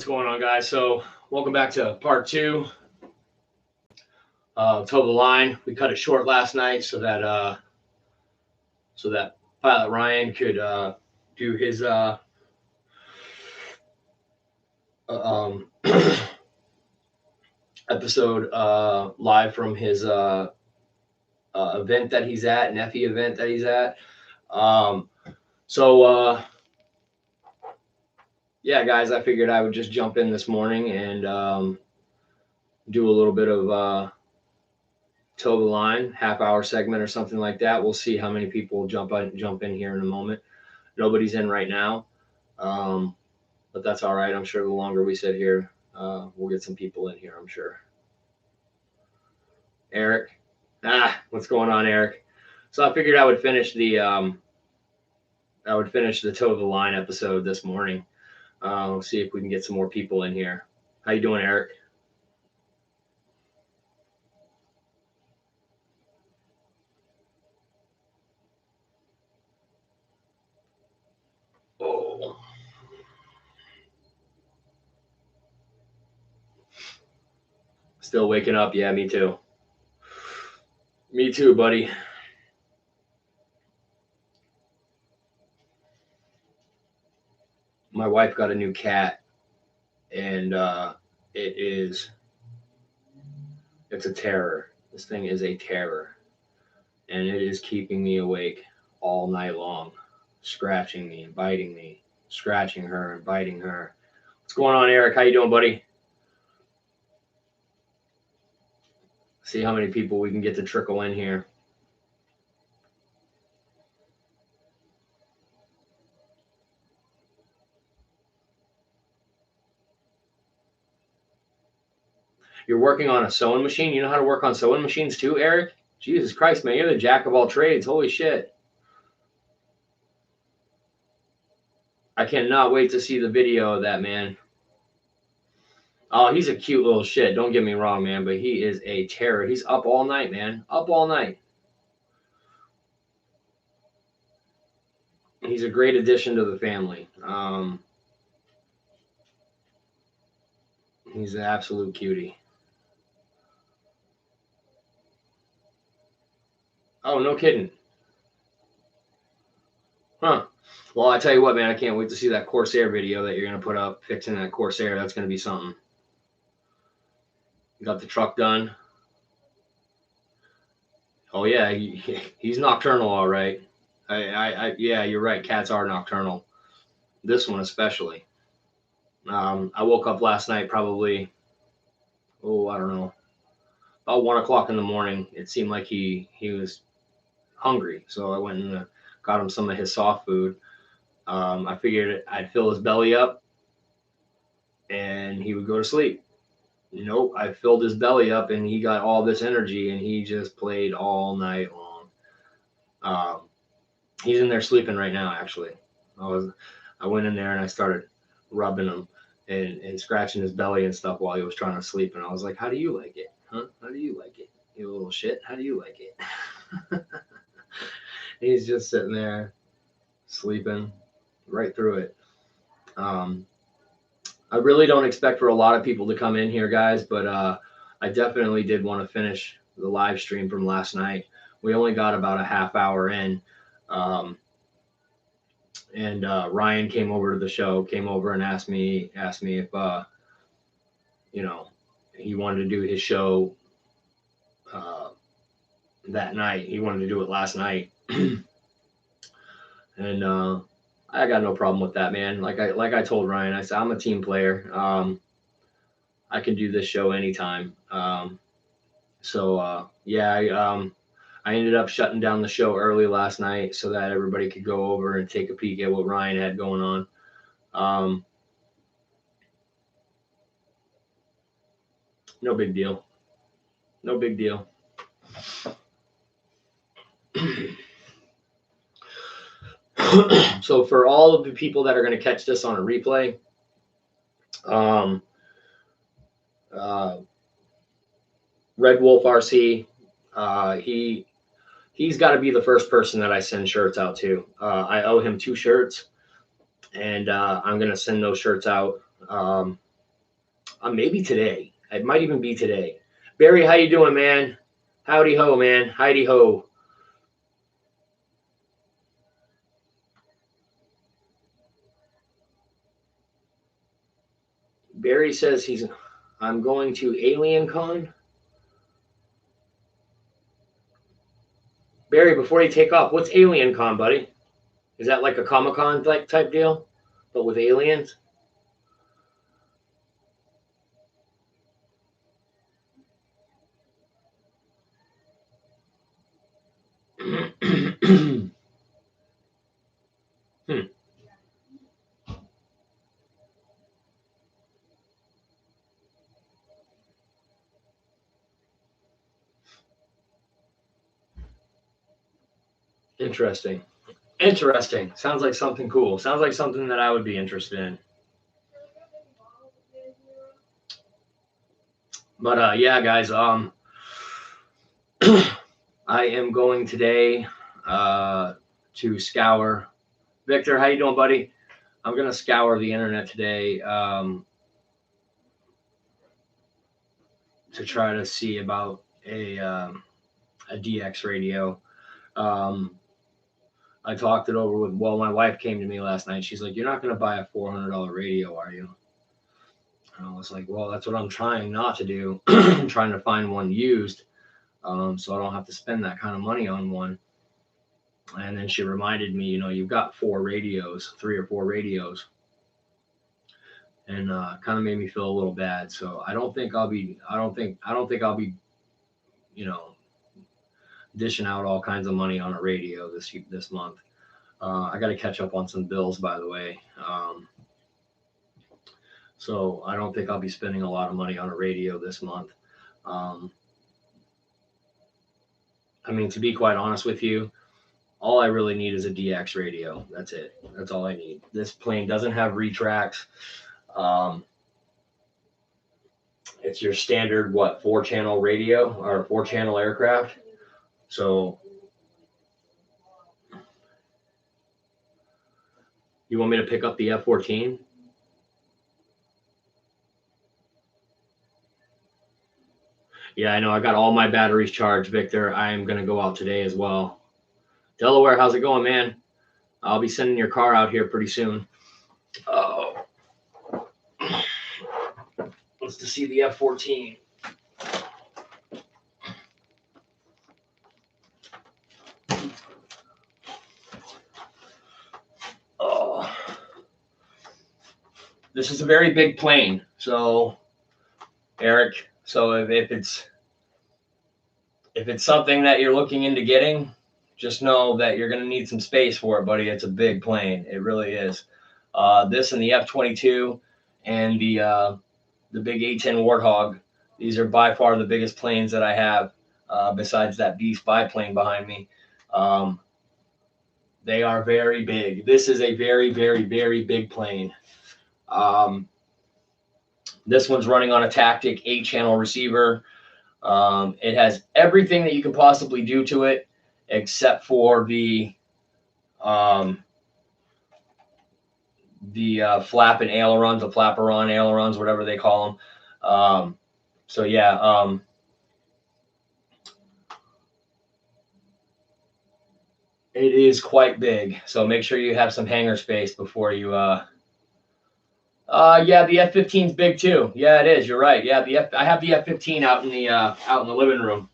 What's going on, guys? So welcome back to part two of Toe the Line. We cut it short last night so that Pilot Ryan could do his um, episode live from his event that he's at, Neffy event that he's at. Um, so yeah, guys, I figured I would just jump in this morning and do a little bit of Toe the Line, half-hour segment or something like that. We'll see how many people jump in here in a moment. Nobody's in right now, but that's all right. I'm sure the longer we sit here, we'll get some people in here, I'm sure. Eric, what's going on, Eric? So I figured I would finish the Toe the Line episode this morning. We'll see if we can get some more people in here. How you doing, Eric? Oh. Still waking up? Yeah, me too. Me too, buddy. My wife got a new cat, and it's a terror. This thing is a terror, and it is keeping me awake all night long, scratching me and biting me, scratching her and biting her. What's going on, Eric? How you doing, buddy? See how many people we can get to trickle in here. You're working on a sewing machine? You know how to work on sewing machines too, Eric? Jesus Christ, man, you're the jack of all trades. Holy shit. I cannot wait to see the video of that, man. Oh, he's a cute little shit. Don't get me wrong, man, but he is a terror. He's up all night, man. Up all night. He's a great addition to the family. He's an absolute cutie. Oh, no kidding. Huh. Well, I tell you what, man, I can't wait to see that Corsair video that you're going to put up fixing that Corsair. That's going to be something. You got the truck done. Oh, yeah, he's nocturnal, all right. Yeah, you're right. Cats are nocturnal. This one especially. I woke up last night probably, I don't know, about 1 o'clock in the morning. It seemed like he was hungry, so I went and got him some of his soft food. I figured I'd fill his belly up and he would go to sleep. Nope, I filled his belly up and he got all this energy and he just played all night long. He's in there sleeping right now, actually. I went in there and I started rubbing him and scratching his belly and stuff while he was trying to sleep. And I was like, how do you like it? Huh? How do you like it? You little shit. How do you like it? He's just sitting there sleeping right through it. I really don't expect for a lot of people to come in here, guys, but I definitely did want to finish the live stream from last night. We only got about a half hour in. And Ryan came over to the show, came over and asked me if, he wanted to do his show that night. He wanted to do it last night. And I got no problem with that, man. Like I told Ryan, I said, I'm a team player. I can do this show anytime. I ended up shutting down the show early last night so that everybody could go over and take a peek at what Ryan had going on. No big deal. No big deal. So for all of the people that are going to catch this on a replay, Red Wolf RC, he's got to be the first person that I send shirts out to. I owe him 2 shirts, and I'm going to send those shirts out Maybe today. It might even be today. Barry, how you doing, man? Howdy ho, man. Heidi ho. Barry says I'm going to Alien Con. Barry, before you take off, what's Alien Con, buddy? Is that like a Comic Con type deal, but with aliens? Hmm. Interesting. Interesting. Sounds like something cool. Sounds like something that I would be interested in. But yeah, guys. I am going today to scour. Victor, how you doing, buddy? I'm gonna scour the internet today to try to see about a DX radio. Um, I talked it over with. Well, my wife came to me last night. She's like, "You're not gonna buy a $400 radio, are you?" And I was like, "Well, that's what I'm trying not to do. I'm trying to find one used, so I don't have to spend that kind of money on one." And then she reminded me, you've got 3 or 4 radios, and kind of made me feel a little bad. So I don't think I'll be, you know, dishing out all kinds of money on a radio this month. I got to catch up on some bills, by the way. So I don't think I'll be spending a lot of money on a radio this month. I mean, to be quite honest with you, all I really need is a DX radio. That's it. That's all I need. This plane doesn't have retracts. It's your standard, 4-channel radio or 4-channel aircraft. So you want me to pick up the F-14? Yeah, I know. I got all my batteries charged, Victor. I am going to go out today as well. Delaware, how's it going, man? I'll be sending your car out here pretty soon. Oh, let's to see the F-14. Oh, this is a very big plane. So, Eric, so if it's something that you're looking into getting, just know that you're going to need some space for it, buddy. It's a big plane. It really is. This and the F-22 and the big A-10 Warthog. These are by far the biggest planes that I have, besides that Beast biplane behind me. They are very big. This is a very, very, very big plane. This one's running on a Tactic 8-channel receiver. It has everything that you can possibly do to it, except for the flap and ailerons, the flaperon ailerons, whatever they call them. So yeah, it is quite big. So make sure you have some hangar space before you. Yeah, the F-15 is big too. Yeah, it is. You're right. Yeah, I have the F-15 out in the living room,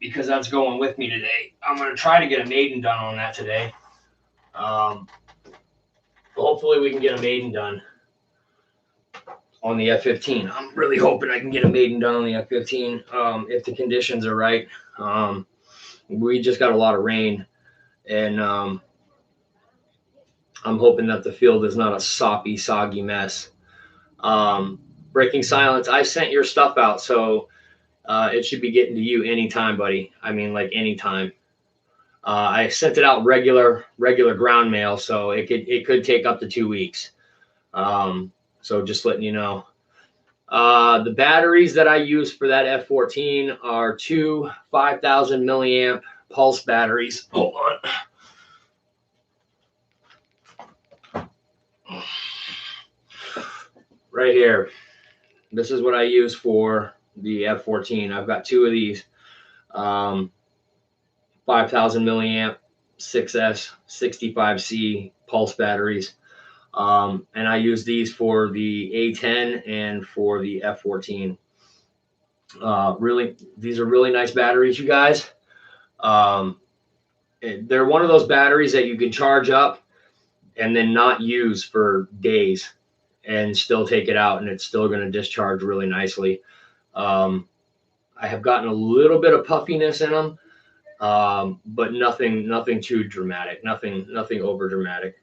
because that's going with me today. I'm gonna try to get a maiden done on that today. Hopefully we can get a maiden done on the F-15. I'm really hoping I can get a maiden done on the F-15, if the conditions are right. We just got a lot of rain, and I'm hoping that the field is not a soppy, soggy mess. Breaking Silence, I sent your stuff out, so it should be getting to you anytime, buddy. I mean, like anytime. I sent it out regular ground mail, so it could take up to 2 weeks. So just letting you know. The batteries that I use for that F-14 are 2 5,000 milliamp pulse batteries. Hold on. Right here. This is what I use for the F14. I've got two of these 5,000 milliamp 6S 65C pulse batteries. And I use these for the A10 and for the F14. Really, these are really nice batteries, you guys. They're one of those batteries that you can charge up and then not use for days and still take it out, and it's still going to discharge really nicely. I have gotten a little bit of puffiness in them, but nothing too dramatic, nothing over dramatic.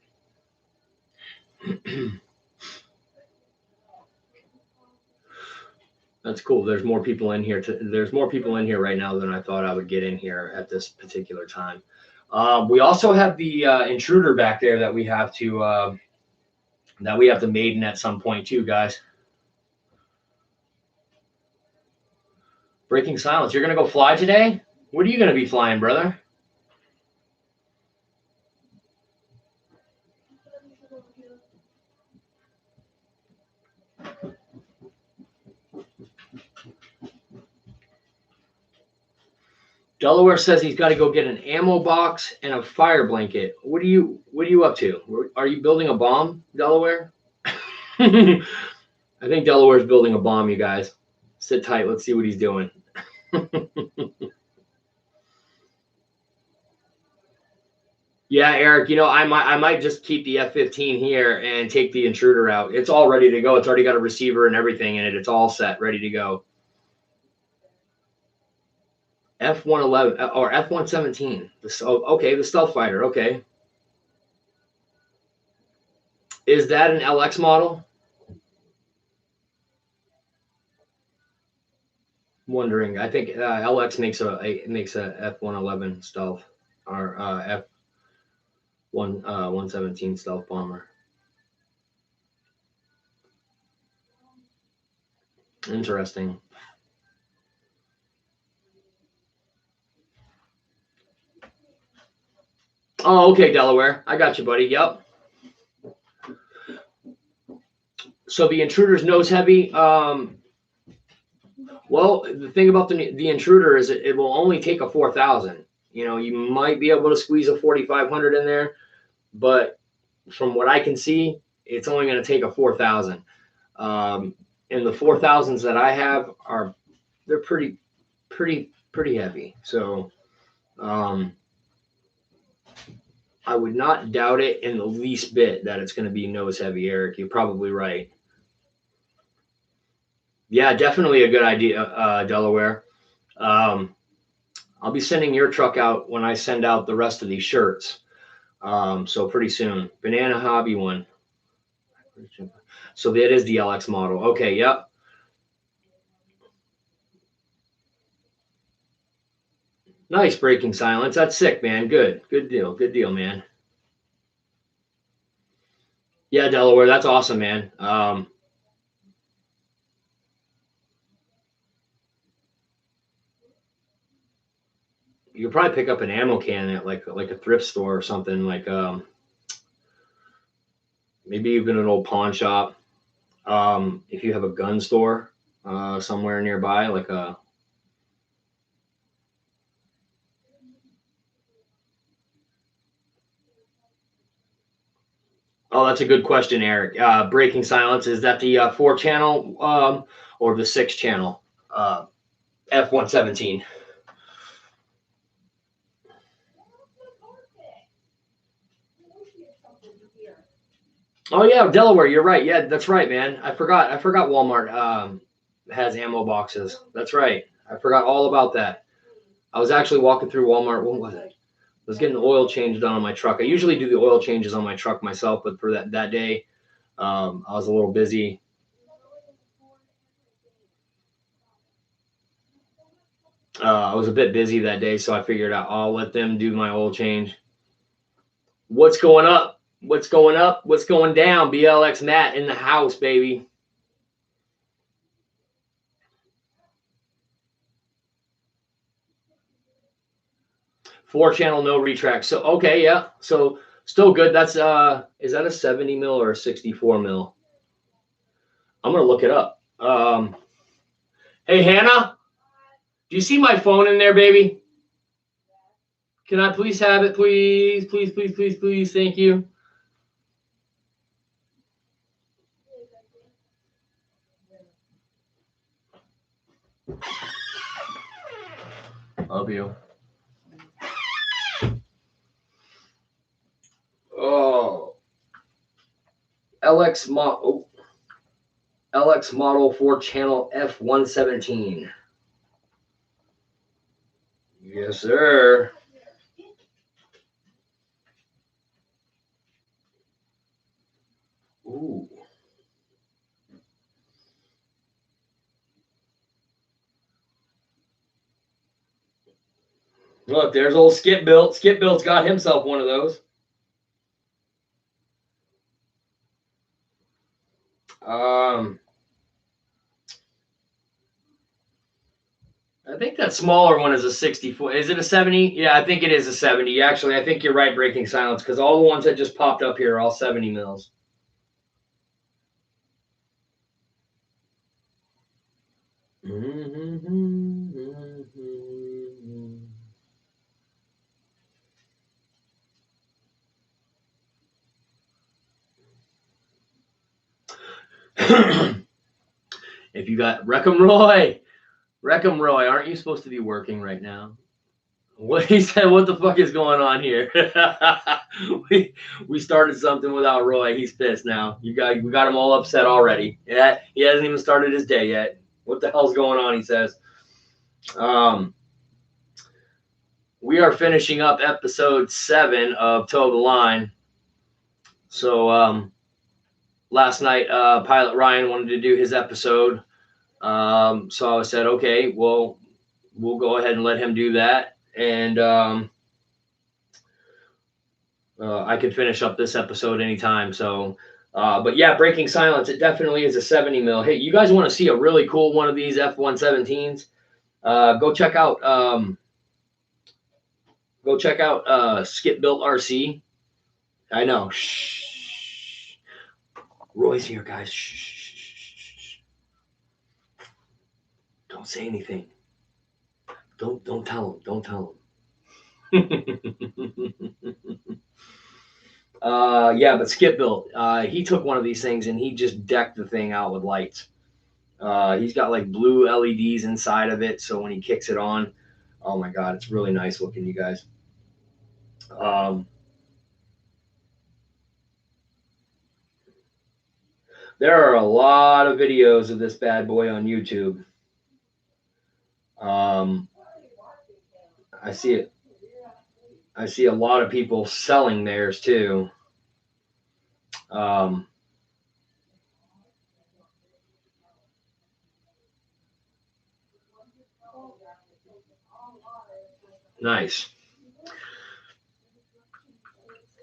That's cool. There's more people in here. There's more people in here right now than I thought I would get in here at this particular time. We also have the intruder back there that we have to maiden at some point too, guys. Breaking silence. You're gonna go fly today? What are you gonna be flying, brother? Delaware says he's got to go get an ammo box and a fire blanket. What are you up to? Are you building a bomb, Delaware? I think Delaware's building a bomb, you guys. Sit tight. Let's see what he's doing. Yeah, Eric, I might just keep the F-15 here and take the intruder out. It's all ready to go. It's already got a receiver and everything in it. It's all set, ready to go. F-111 or F-117. Okay, the stealth fighter. Okay. Is that an LX model? I'm wondering. I think LX makes a F-111 stealth or F-117 stealth bomber. Interesting. Oh, okay, Delaware. I got you, buddy. Yep. So the intruder's nose heavy. Well, the thing about the intruder is it will only take a 4,000. You might be able to squeeze a 4,500 in there, but from what I can see, it's only going to take a 4,000. And the 4,000s that I have they're pretty heavy. So I would not doubt it in the least bit that it's going to be nose heavy, Eric. You're probably right. Yeah, definitely a good idea, Delaware. I'll be sending your truck out when I send out the rest of these shirts. So pretty soon. Banana Hobby one. So that is the LX model. Okay, yep. Nice breaking silence. That's sick, man. Good deal, man. Yeah, Delaware, that's awesome, man. You could probably pick up an ammo can at like a thrift store or something, like maybe even an old pawn shop. If you have a gun store somewhere nearby, like a Oh, that's a good question, Eric. Breaking silence, is that the 4-channel or the 6-channel F-117? Oh yeah, Delaware. You're right. Yeah, that's right, man. I forgot Walmart has ammo boxes. That's right. I forgot all about that. I was actually walking through Walmart. What was it? I was getting the oil change done on my truck. I usually do the oil changes on my truck myself, but for that day, I was a little busy. I was a bit busy that day, so I figured I'll let them do my oil change. What's going up? What's going up? What's going down? BLX Matt in the house, baby. Four-channel, no retract. So okay, yeah. So still good. That's is that a 70 mil or a 64 mil? I'm gonna look it up. Hey, Hannah, do you see my phone in there, baby? Can I please have it, please? Please, please, please, please. Thank you. Love you. Oh. LX model 4 channel F117. Yes, sir. Ooh. Look, there's old Skip Built. Skip Built's got himself one of those. I think that smaller one is a 64. Is it a 70? Yeah, I think it is a 70. Actually, I think you're right, Breaking Silence, because all the ones that just popped up here are all 70 mils. If you got Wreckham Roy, aren't you supposed to be working right now? What he said, what the fuck is going on here? we started something without Roy. He's pissed now. We got him all upset already. Yeah, he hasn't even started his day yet. What the hell's going on? He says. We are finishing up episode 7 of Toe the Line. So last night, Pilot Ryan wanted to do his episode. So I said, okay, well, we'll go ahead and let him do that. And I could finish up this episode anytime. So, but yeah, Breaking Silence, it definitely is a 70 mil. Hey, you guys want to see a really cool one of these F117s? Go check out Skip Built RC. I know. Shh. Roy's here, guys. Shh. Don't say anything. Don't tell him. Don't tell him. Yeah, but Skip Built, he took one of these things and he just decked the thing out with lights. He's got like blue LEDs inside of it, so when he kicks it on, oh my god, it's really nice looking, you guys. There are a lot of videos of this bad boy on YouTube. I see it. I see a lot of people selling theirs too. Nice.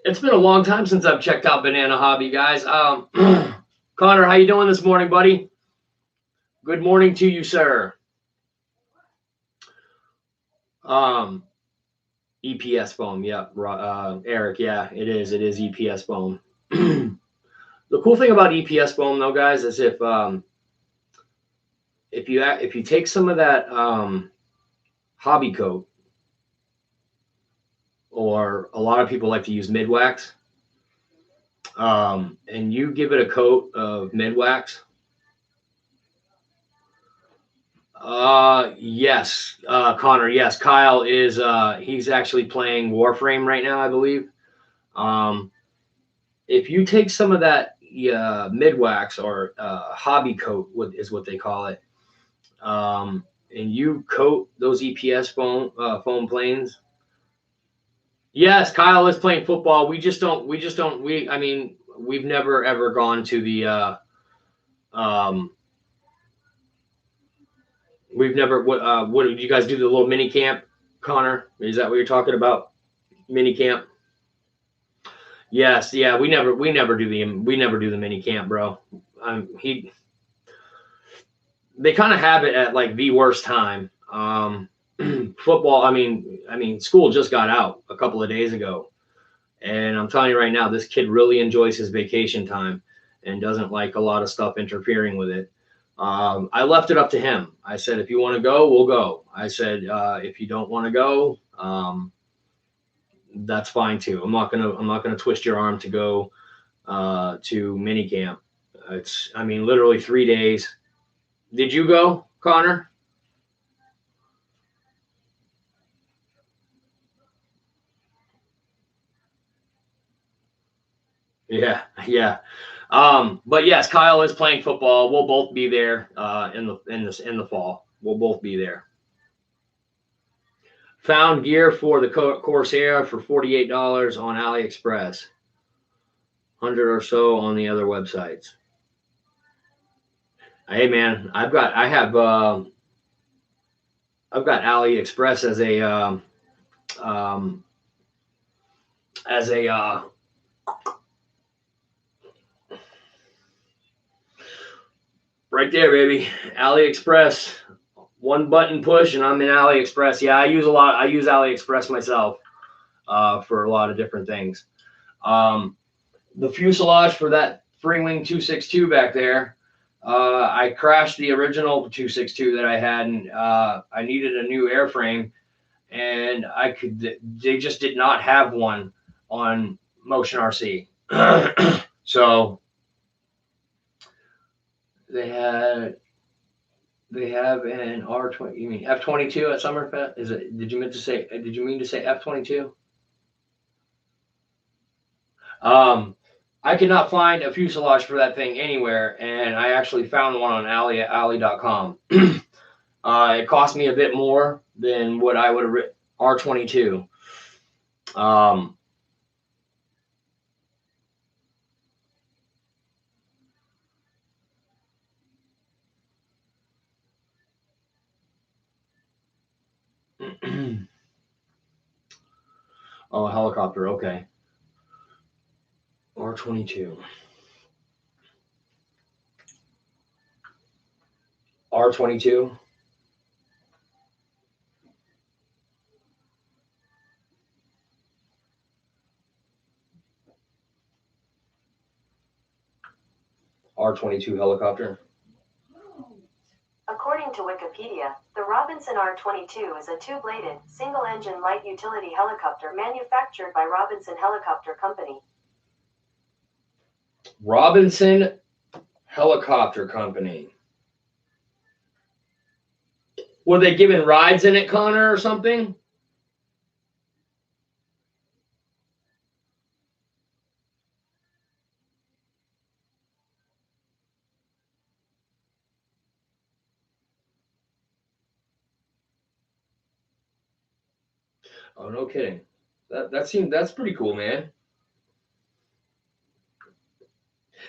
It's been a long time since I've checked out Banana Hobby, guys. Connor, how you doing this morning, buddy? Good morning to you, sir. EPS foam, yeah. Eric, yeah, it is. It is EPS foam. The cool thing about EPS foam, though, guys, is if you take some of that hobby coat, or a lot of people like to use mid wax, and you give it a coat of mid wax. Yes, Connor. Yes, Kyle is. He's actually playing Warframe right now, I believe. If you take some of that mid wax or hobby coat, is what they call it, and you coat those EPS foam planes. Yes, Kyle is playing football. I mean, we've never ever gone to the. We've never. What did you guys do? The little mini camp, Connor? Is that what you're talking about? Mini camp. Yes, yeah. We never do the mini camp, bro. They kind of have it at like the worst time. Football. I mean, school just got out a couple of days ago, and I'm telling you right now, this kid really enjoys his vacation time and doesn't like a lot of stuff interfering with it. I left it up to him. I said, if you want to go, we'll go. I said, if you don't want to go, that's fine too. I'm not gonna twist your arm to go to mini camp. I mean, literally 3 days. Did you go, Connor? Yeah, yeah. But yes, Kyle is playing football. We'll both be there in the fall. We'll both be there. Found gear for the Corsair for $48 on AliExpress. 100 or so on the other websites. Hey man, I've got AliExpress as a right there, baby. AliExpress, one button push, and I'm in AliExpress. Yeah, I use AliExpress myself for a lot of different things. The fuselage for that Freewing 262 back there, I crashed the original 262 that I had, and I needed a new airframe, and they just did not have one on Motion RC. So they have an R20. You mean F22 at Summerfest? Did you mean to say F22? I could not find a fuselage for that thing anywhere, and I actually found one on Ali.com. It cost me a bit more than what I would have written. R22. Oh, a helicopter. Okay. R22. R22. R22 helicopter. According to Wikipedia, the Robinson R22 is a two-bladed, single-engine light utility helicopter manufactured by Robinson Helicopter Company. Robinson Helicopter Company. Were they giving rides in it, Connor, or something? Oh, no kidding. That's pretty cool, man.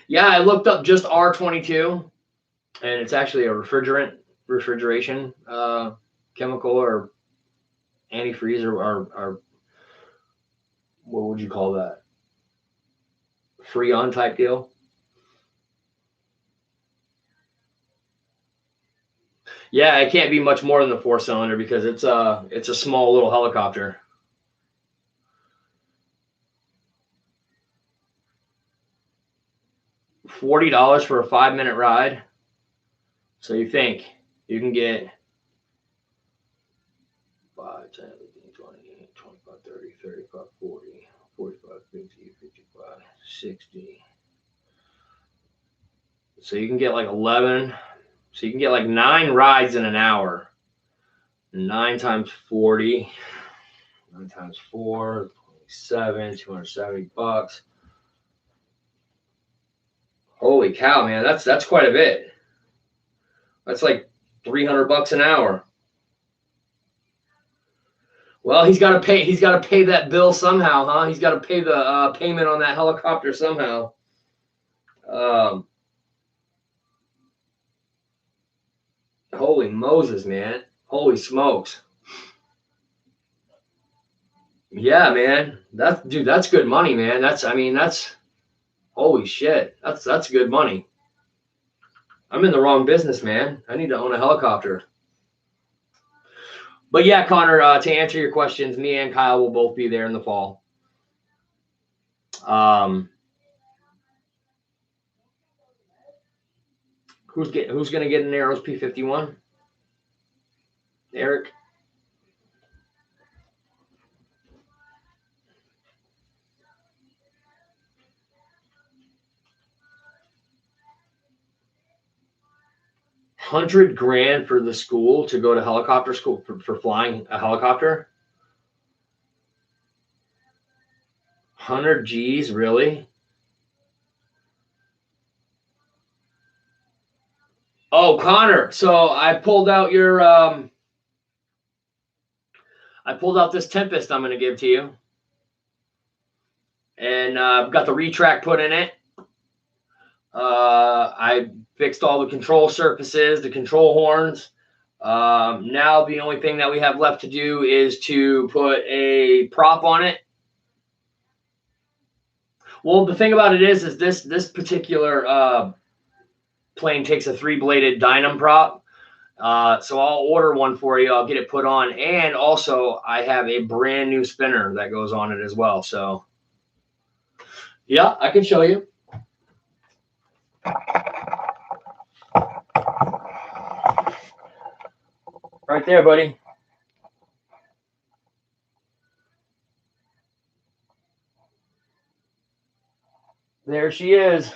Yeah, I looked up just R22, and it's actually a refrigeration chemical or antifreeze or what would you call that? Freon type deal. Yeah, it can't be much more than the 4-cylinder because it's a small little helicopter. $40 for a 5-minute ride. So you think you can get 5, 10, 15, 20, 25, 30, 35, 40, 45, 50, 55, 60. So you can get like 11. So you can get like 9 rides in an hour. 9 times 40. 9 times 4, 27, $270. Holy cow, man. That's quite a bit. That's like $300 an hour. Well, he's got to pay that bill somehow, huh? He's got to pay the payment on that helicopter somehow. Holy Moses, man. Holy smokes. Yeah, man. That's good money, man. That's holy shit. That's good money. I'm in the wrong business, man. I need to own a helicopter. But yeah, Connor, to answer your questions, me and Kyle will both be there in the fall. Who's going to get an Arrows P51? Eric? $100,000 for the school to go to helicopter school for flying a helicopter. 100 G's, really? Oh, Connor. So I pulled out this Tempest I'm going to give to you. And I've got the retract put in it. I fixed all the control surfaces, the control horns. Now the only thing that we have left to do is to put a prop on it. Well, the thing about it is this particular plane takes a 3-bladed Dynam prop. So I'll order one for you. I'll get it put on. And also I have a brand new spinner that goes on it as well. So yeah, I can show you. Right there, buddy. There she is.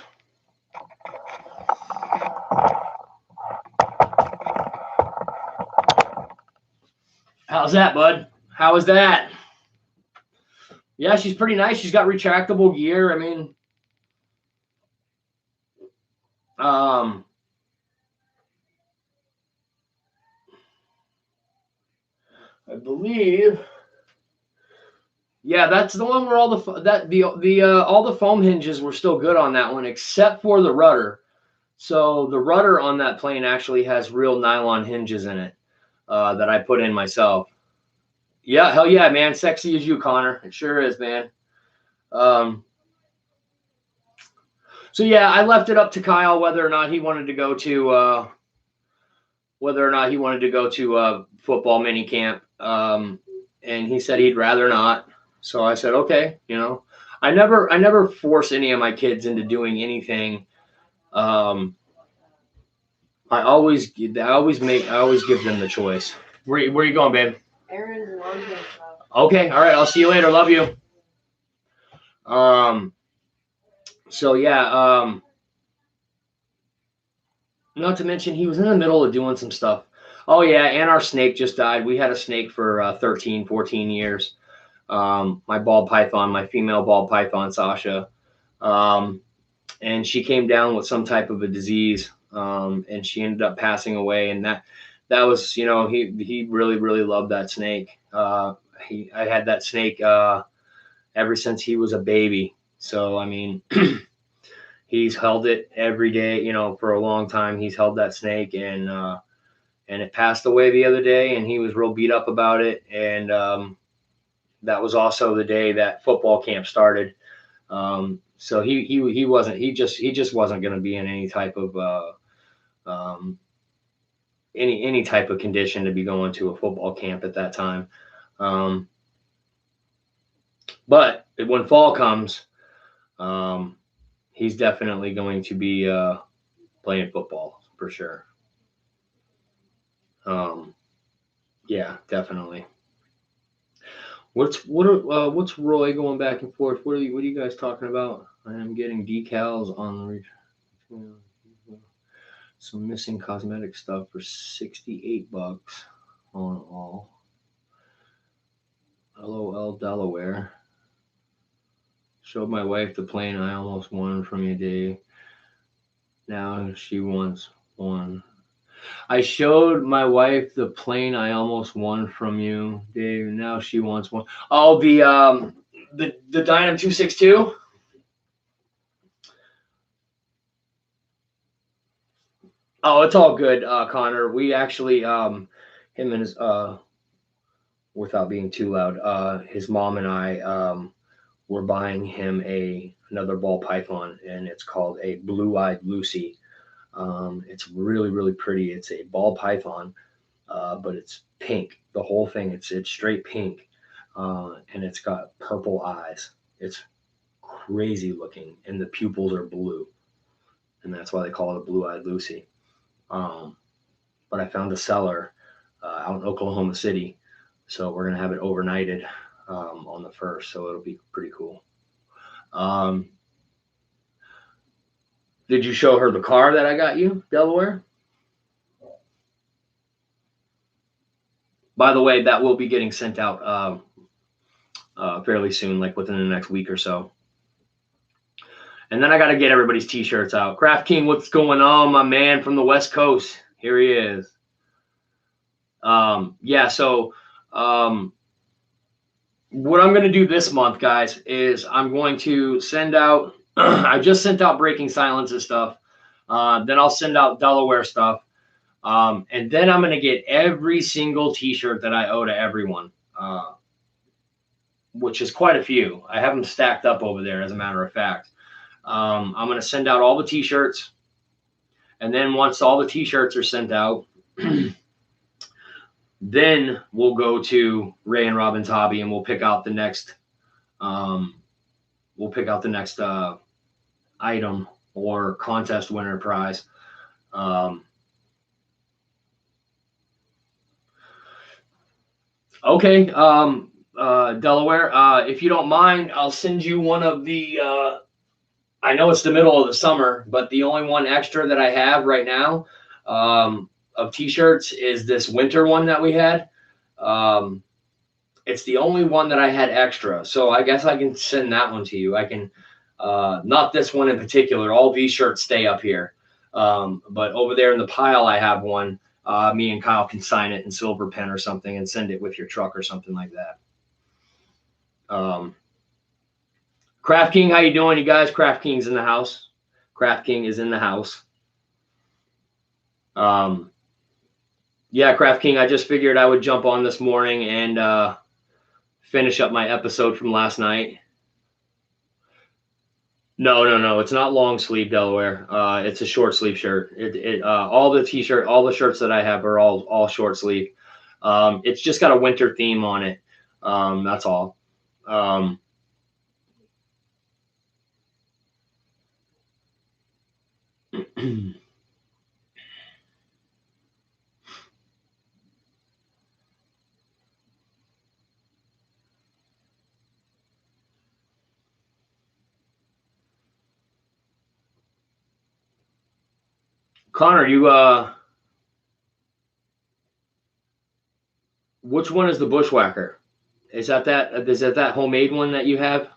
How's that, bud? How is that? Yeah, she's pretty nice. She's got retractable gear. I mean, I believe, yeah, that's the one where all the foam hinges were still good on that one, except for the rudder. So the rudder on that plane actually has real nylon hinges in it that I put in myself. Yeah, hell yeah, man. Sexy as you, Connor. It sure is, man. So yeah, I left it up to Kyle whether or not he wanted to go to football mini camp. And he said he'd rather not. So I said, okay, I never force any of my kids into doing anything. I always give them the choice. Where you going, babe? Aaron's in London. Okay, all right. I'll see you later. Love you. So yeah, not to mention he was in the middle of doing some stuff. Oh yeah, and our snake just died. We had a snake for 13, 14 years. My ball python, my female ball python, Sasha. And she came down with some type of a disease. And she ended up passing away. And that was, he really, really loved that snake. I had that snake ever since he was a baby. So, I mean, he's held it every day, for a long time. He's held that snake, and it passed away the other day, and he was real beat up about it. And that was also the day that football camp started. So he just wasn't going to be in any type of any type of condition to be going to a football camp at that time. But when fall comes, he's definitely going to be playing football for sure. Yeah, definitely. What's Roy going back and forth? What are you guys talking about? I am getting decals on the some missing cosmetic stuff for $68 on all. LOL Delaware. Showed my wife the plane I almost won from you, Dave. Now she wants one. I showed my wife the plane I almost won from you, Dave. Now she wants one. Oh, the Dynam 262. Oh, it's all good, Connor. We actually, him and his, without being too loud, his mom and I, were buying him another ball python, and it's called a Blue-Eyed Lucy. It's really, really pretty. It's a ball python, but it's pink. The whole thing, it's straight pink, and it's got purple eyes. It's crazy looking, and the pupils are blue, and that's why they call it a Blue-Eyed Lucy. But I found a seller out in Oklahoma City, so we're gonna have it overnighted on the 1st, so it'll be pretty cool. Did you show her the car that I got you, Delaware? By the way, that will be getting sent out fairly soon, like within the next week or so. And then I got to get everybody's t-shirts out. Craft King, what's going on, my man from the West Coast? Here he is. Yeah, so what I'm going to do this month, guys, is I'm going to send out, I just sent out Breaking Silence's stuff. Then I'll send out Delaware stuff. And then I'm going to get every single t-shirt that I owe to everyone, which is quite a few. I have them stacked up over there, as a matter of fact. I'm going to send out all the t-shirts. And then once all the t-shirts are sent out, then we'll go to Ray and Robin's Hobby and we'll pick out the next, item or contest winner prize. Okay. Delaware, if you don't mind, I'll send you one of the, I know it's the middle of the summer, but the only one extra that I have right now of t-shirts is this winter one that we had. It's the only one that I had extra. So I guess I can send that one to you. I can, not this one in particular. All these shirts stay up here. But over there in the pile, I have one. Me and Kyle can sign it in silver pen or something and send it with your truck or something like that. Craft King, how you doing, you guys? Craft King's in the house. Craft King is in the house. Yeah, Craft King, I just figured I would jump on this morning and finish up my episode from last night. No, it's not long sleeve, Delaware. It's a short sleeve shirt. All the shirts that I have are all short sleeve. It's just got a winter theme on it. That's all. Connor, you which one is the Bushwhacker? Is that homemade one that you have?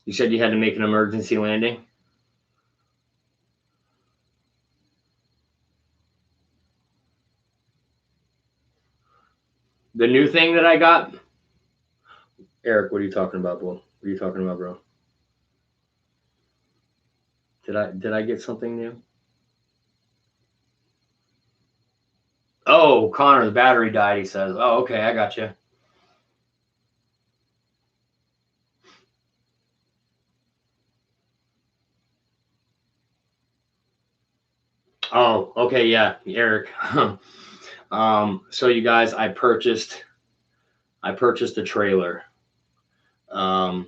You said you had to make an emergency landing? The new thing that I got? Eric, what are you talking about, bro? What are you talking about, bro? Did I get something new? Oh, Connor, the battery died, he says. Oh, okay, I got you. Oh, okay, yeah, Eric. So you guys, I purchased a trailer at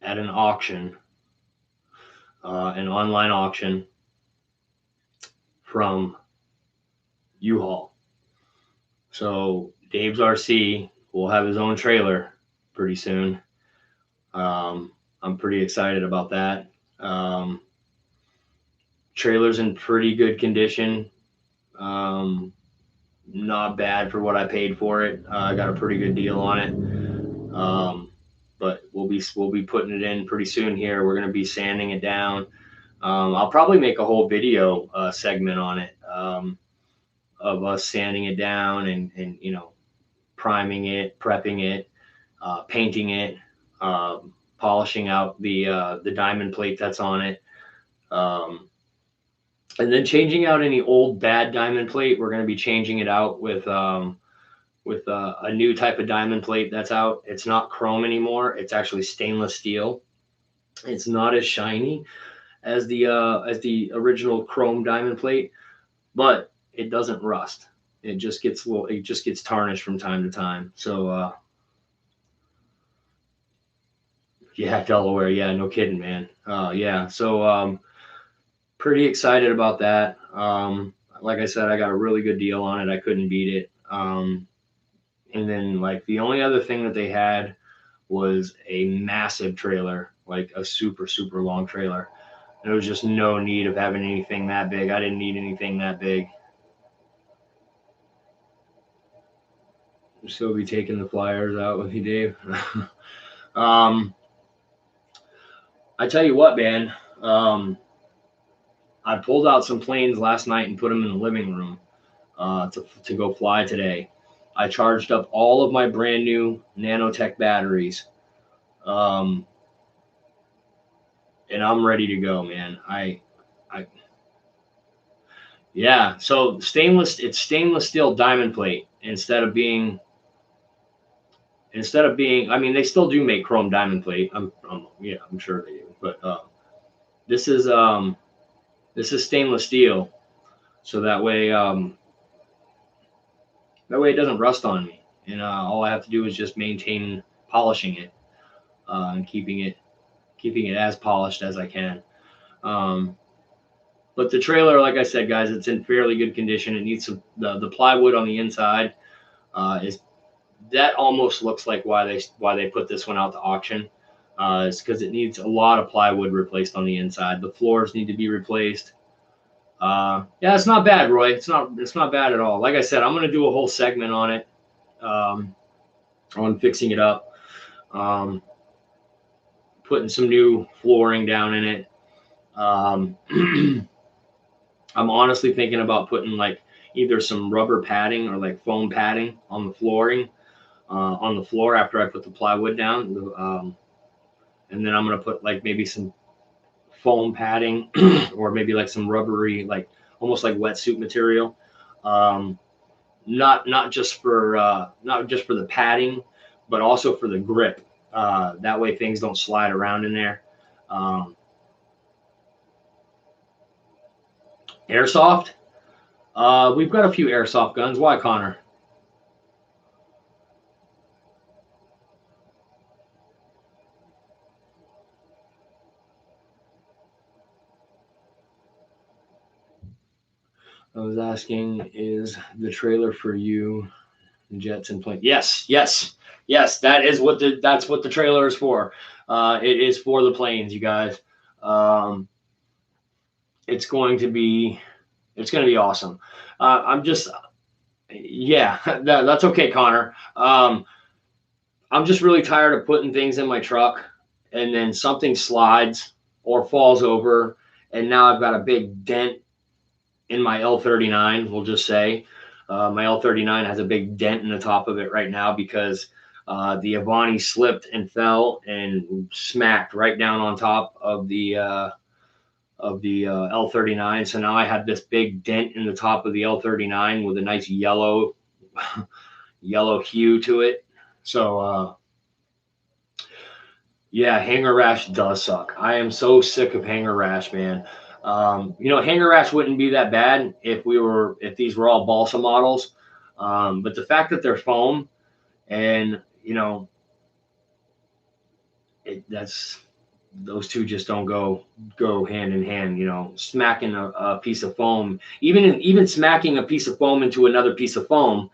an auction, an online auction from U-Haul. So Dave's RC will have his own trailer pretty soon. I'm pretty excited about that. Trailer's in pretty good condition. Not bad for what I paid for it. I got a pretty good deal on it. But we'll be putting it in pretty soon here. We're going to be sanding it down. I'll probably make a whole video segment on it of us sanding it down and priming it, prepping it. painting it, polishing out the diamond plate that's on it, and then changing out any old bad diamond plate. We're going to be changing it out with a new type of diamond plate that's out. It's not chrome anymore. It's actually stainless steel. It's not as shiny as the original chrome diamond plate, but it doesn't rust. It just gets tarnished from time to time. So yeah, Delaware. Yeah, no kidding, man. Yeah. So pretty excited about that. Like I said, I got a really good deal on it. I couldn't beat it. And then like the only other thing that they had was a massive trailer, like a super, super long trailer. There was just no need of having anything that big. I didn't need anything that big. So be taking the flyers out with you, Dave. I tell you what, man. I pulled out some planes last night and put them in the living room to go fly today. I charged up all of my brand new Nanotech batteries, and I'm ready to go, man. Yeah. So it's stainless steel diamond plate instead of being. I mean, they still do make chrome diamond plate. I'm sure they do. But this is stainless steel, so that way it doesn't rust on me. And all I have to do is just maintain polishing it and keeping it as polished as I can. But the trailer, like I said, guys, it's in fairly good condition. It needs the plywood on the inside is. That almost looks like why they put this one out to auction. It's because it needs a lot of plywood replaced on the inside. The floors need to be replaced. Yeah, it's not bad, Roy. It's not bad at all. Like I said, I'm gonna do a whole segment on it, on fixing it up, putting some new flooring down in it. I'm honestly thinking about putting like either some rubber padding or like foam padding on the flooring. On the floor after I put the plywood down, and then I'm gonna put like maybe some foam padding or maybe like some rubbery, like almost like wetsuit material. Not just for the padding, but also for the grip. That way things don't slide around in there. Airsoft. We've got a few airsoft guns. Why, Connor? I was asking, is the trailer for you jets and planes? Yes. That's what the trailer is for. It is for the planes, you guys. It's going to be awesome. That's okay, Connor. I'm just really tired of putting things in my truck and then something slides or falls over, and now I've got a big dent in my L39, we'll just say. My L39 has a big dent in the top of it right now because the Avani slipped and fell and smacked right down on top of the L39. So now I have this big dent in the top of the L39 with a nice yellow hue to it. So yeah, hanger rash does suck. I am so sick of hanger rash, man. Hanger rash wouldn't be that bad if these were all balsa models. But the fact that they're foam and, those two just don't go hand in hand. Smacking a piece of foam, even smacking a piece of foam into another piece of foam,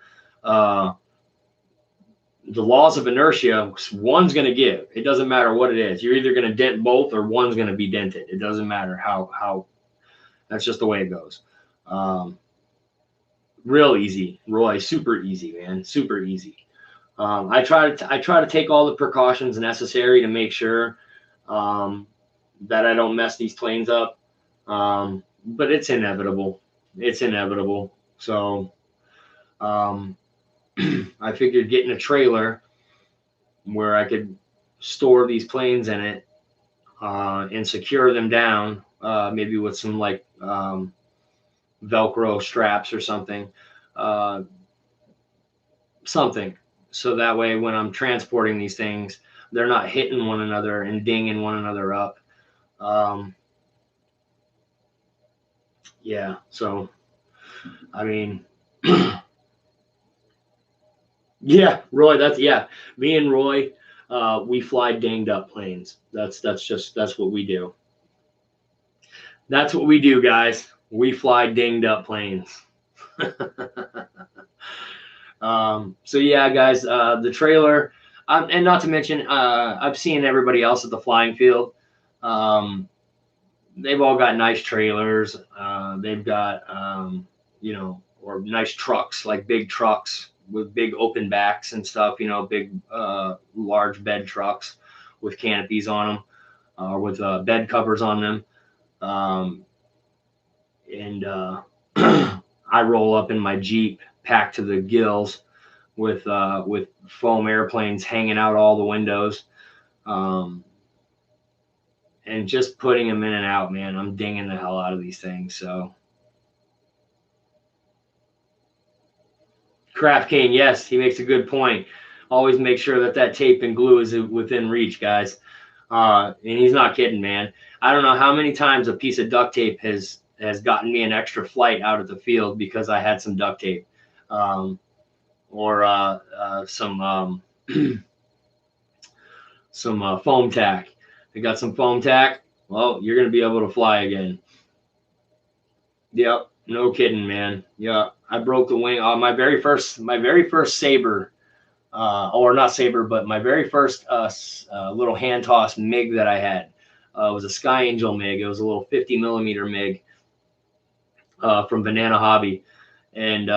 the laws of inertia, one's going to give. It doesn't matter what it is. You're either going to dent both or one's going to be dented. It doesn't matter how. That's just the way it goes. Real easy, Roy. Super easy, man. Super easy. I try to take all the precautions necessary to make sure that I don't mess these planes up. But it's inevitable. So I figured getting a trailer where I could store these planes in it and secure them down, maybe with some like Velcro straps or something, uh, something. So that way, when I'm transporting these things, they're not hitting one another and dinging one another up. Um, yeah. So, I mean, yeah, Roy. Yeah. Me and Roy, we fly dinged up planes. That's what we do. That's what we do, guys. We fly dinged up planes. So yeah, guys, the trailer, and not to mention, I've seen everybody else at the flying field. Um, they've all got nice trailers. They've got, or nice trucks, like big trucks with big open backs and stuff. Big, large bed trucks with canopies on them, with bed covers on them. Um, and I roll up in my Jeep, packed to the gills, with foam airplanes hanging out all the windows, um, and just putting them in and out. Man, I'm dinging the hell out of these things. So, Craft King, yes, he makes a good point. Always make sure that tape and glue is within reach, guys. And he's not kidding, man. I don't know how many times a piece of duct tape has gotten me an extra flight out of the field because I had some duct tape, or some some foam tack. They got some foam tack. Well, you're gonna be able to fly again. Yep, no kidding, man. Yeah, I broke the wing. My very first Sabre, or not Sabre, but my very first little hand toss MiG that I had was a Sky Angel MiG. It was a little 50 millimeter MiG from Banana Hobby, and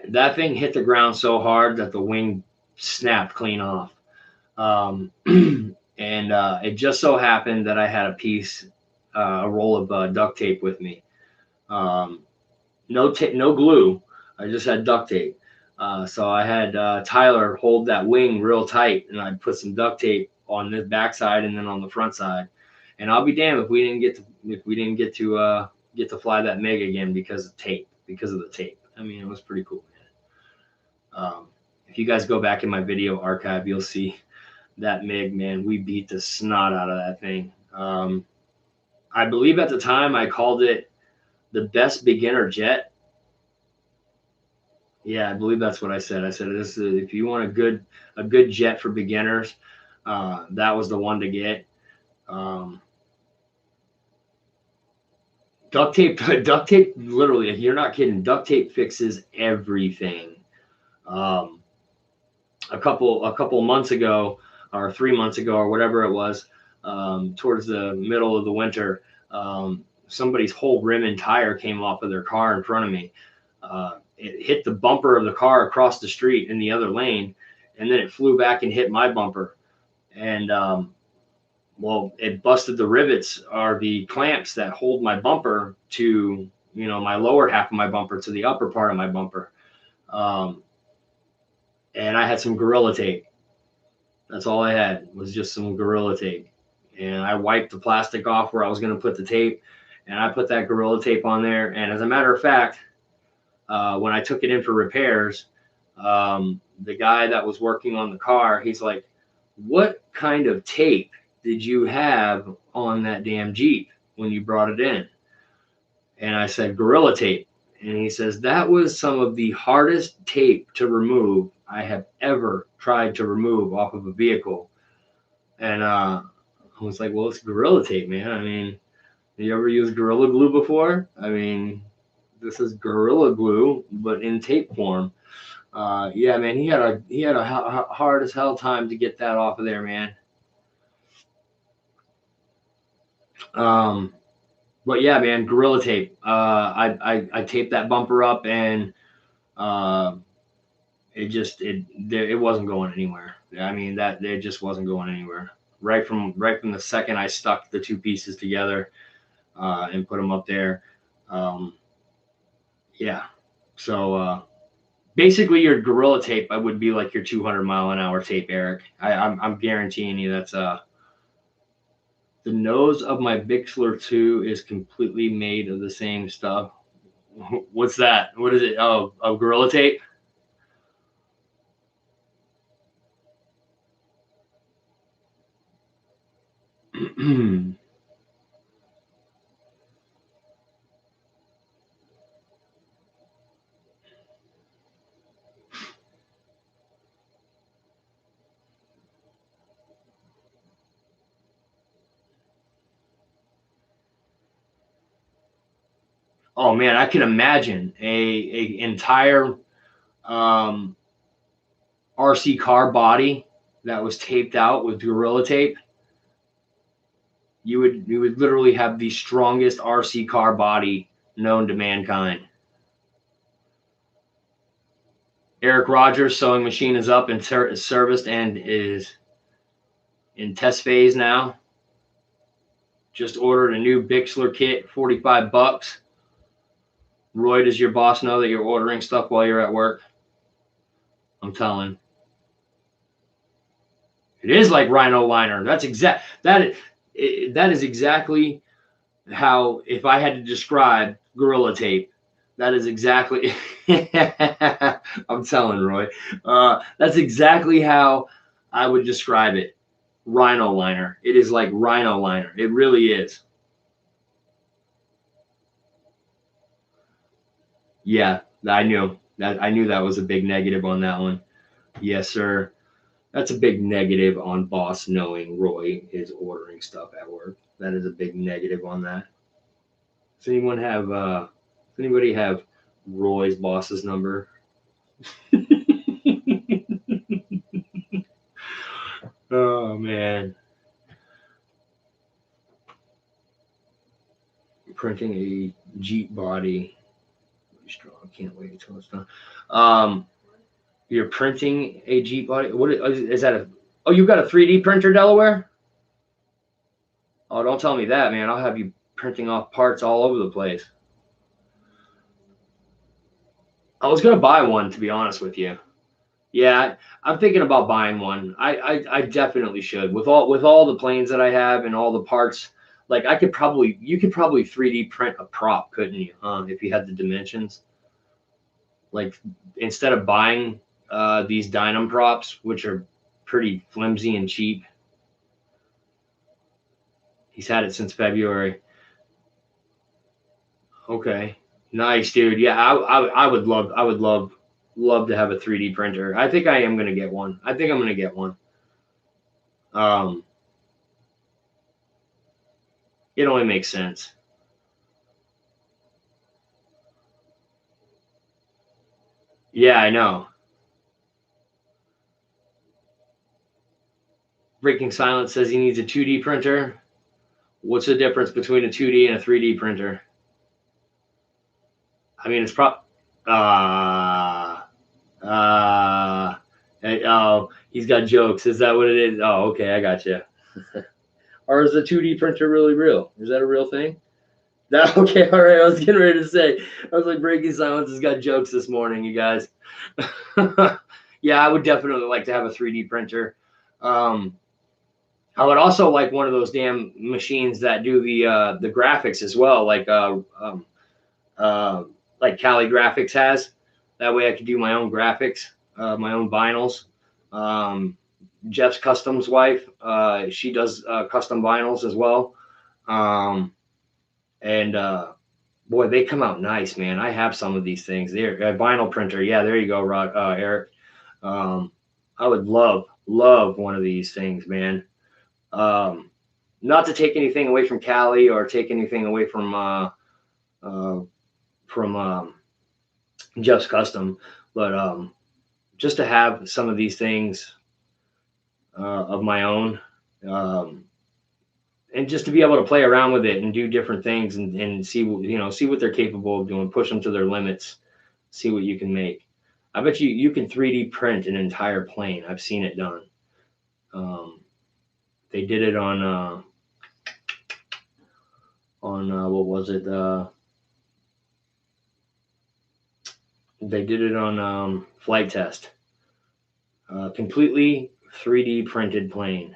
that thing hit the ground so hard that the wing snapped clean off. And it just so happened that I had a roll of duct tape with me. No glue. I just had duct tape. So I had Tyler hold that wing real tight, and I put some duct tape on this backside and then on the front side. And I'll be damned if we didn't get to fly that MiG again because of the tape. I mean, it was pretty cool, man. If you guys go back in my video archive, you'll see that MiG, man. We beat the snot out of that thing. I believe at the time I called it the best beginner jet. Yeah, I believe that's what I said. I said if you want a good jet for beginners, that was the one to get. Duct tape, literally, you're not kidding. Duct tape fixes everything. A couple months ago, or 3 months ago, or whatever it was, towards the middle of the winter, somebody's whole rim and tire came off of their car in front of me. It hit the bumper of the car across the street in the other lane, and then it flew back and hit my bumper. And well, it busted the rivets or the clamps that hold my bumper to, my lower half of my bumper to the upper part of my bumper. And I had some Gorilla Tape. That's all I had, was just some Gorilla Tape. And I wiped the plastic off where I was going to put the tape, and I put that Gorilla Tape on there. And as a matter of fact, when I took it in for repairs, the guy that was working on the car, he's like, "What kind of tape did you have on that damn Jeep when you brought it in?" And I said, "Gorilla Tape." And he says, "That was some of the hardest tape to remove I have ever tried to remove off of a vehicle." And I was like, "Well, it's Gorilla Tape, man. I mean, have you ever used Gorilla Glue before? I mean, this is Gorilla Glue, but in tape form." Yeah, man, he had a hard as hell time to get that off of there, man. But yeah, man, Gorilla Tape. I taped that bumper up, and it wasn't going anywhere. I mean, that it just wasn't going anywhere. Right from the second I stuck the two pieces together and put them up there. Yeah. So Basically, your Gorilla Tape would be like your 200-mile-an-hour tape, Eric. I'm guaranteeing you that's the nose of my Bixler 2 is completely made of the same stuff. What's that? What is it? Oh, Gorilla Tape. Oh man, I can imagine a entire RC car body that was taped out with Gorilla Tape. You would literally have the strongest RC car body known to mankind. Eric Rogers sewing machine is up and serviced and is in test phase now. Just ordered a new Bixler kit, $45. Roy, does your boss know that you're ordering stuff while you're at work? I'm telling. It is like Rhino liner. That is exactly how, if I had to describe Gorilla Tape, that is exactly. I'm telling Roy. That's exactly how I would describe it. Rhino liner. It is like Rhino liner. It really is. Yeah, I knew that. I knew that was a big negative on that one. Yes, sir. That's a big negative on boss knowing Roy is ordering stuff at work. That is a big negative on that. Does anybody have Roy's boss's number? Oh man. Printing a Jeep body. Strong. Can't wait until it's done. You're printing a Jeep body. What is that? Oh, you got a 3D printer, Delaware? Oh, don't tell me that, man. I'll have you printing off parts all over the place. I was gonna buy one, to be honest with you. Yeah, I'm thinking about buying one. I definitely should. With all the planes that I have and all the parts, like you could probably 3D print a prop, couldn't you? If you had the dimensions. Like instead of buying these Dynam props, which are pretty flimsy and cheap. He's had it since February. Okay, nice, dude. Yeah, I would love to have a 3D printer. I think I am gonna get one. I think I'm gonna get one. It only makes sense. Yeah, I know. Breaking Silence says he needs a 2D printer. What's the difference between a 2D and a 3D printer? I mean, it's oh, he's got jokes. Is that what it is? Oh, okay, I got you. Or is the 2D printer really real? Is that a real thing? That okay? All right. I was getting ready to say. I was like, Breaking Silence has got jokes this morning, you guys. Yeah, I would definitely like to have a 3D printer. I would also like one of those damn machines that do the graphics as well, like Cali Graphics has. That way, I could do my own graphics, my own vinyls. Jeff's Customs wife, she does custom vinyls as well. And boy, they come out nice, man. I have some of these things. They're a vinyl printer. Yeah, there you go, Eric. I would love one of these things, man. Not to take anything away from Cali or take anything away from Jeff's Custom, but just to have some of these things of my own, and just to be able to play around with it and do different things and see what they're capable of doing, push them to their limits, see what you can make. I bet you can 3D print an entire plane. I've seen it done. They did it on what was it? They did it on flight test. Completely 3D printed plane.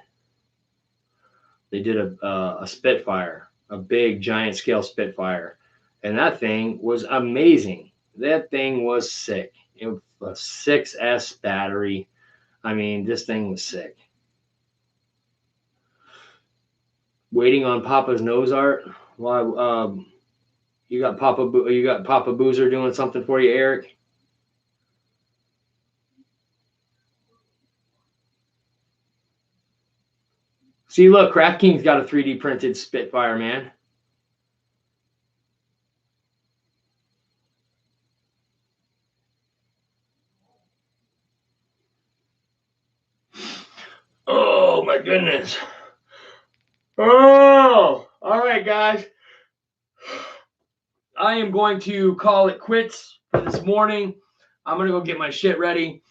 They did a Spitfire, a big giant scale Spitfire, and that thing was amazing. That thing was sick. It was a 6S battery. I mean, this thing was sick. Waiting on Papa's nose art. Well, you got Papa Boozer doing something for you, Eric. See, look, Craft King's got a 3D printed Spitfire, man. Oh my goodness. Oh, all right, guys. I am going to call it quits for this morning. I'm gonna go get my shit ready,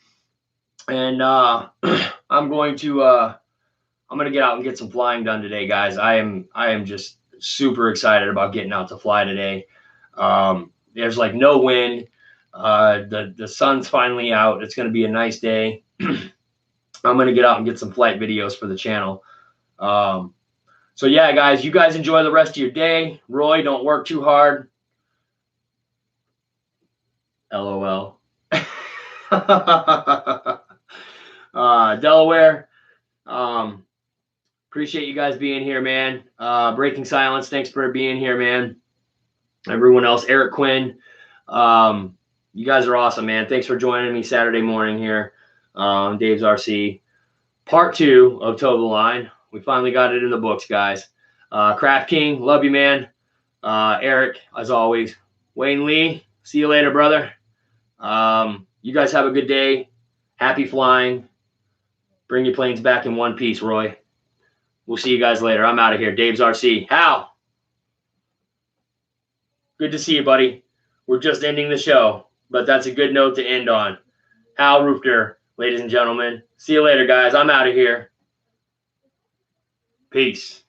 and I'm going to get out and get some flying done today, guys. I am just super excited about getting out to fly today. There's like no wind. The sun's finally out. It's gonna be a nice day. I'm gonna get out and get some flight videos for the channel. So yeah, guys, you guys enjoy the rest of your day. Roy, don't work too hard. LOL. Delaware. Appreciate you guys being here, man. Breaking Silence, thanks for being here, man. Everyone else, Eric Quinn. You guys are awesome, man. Thanks for joining me Saturday morning here on Dave's RC. Part 2 of Toe the Line. We finally got it in the books, guys. Craft King, love you, man. Eric, as always. Wayne Lee, see you later, brother. You guys have a good day. Happy flying. Bring your planes back in one piece, Roy. We'll see you guys later. I'm out of here. Dave's RC. Hal. Good to see you, buddy. We're just ending the show, but that's a good note to end on. Hal Rufter, ladies and gentlemen. See you later, guys. I'm out of here. Peace.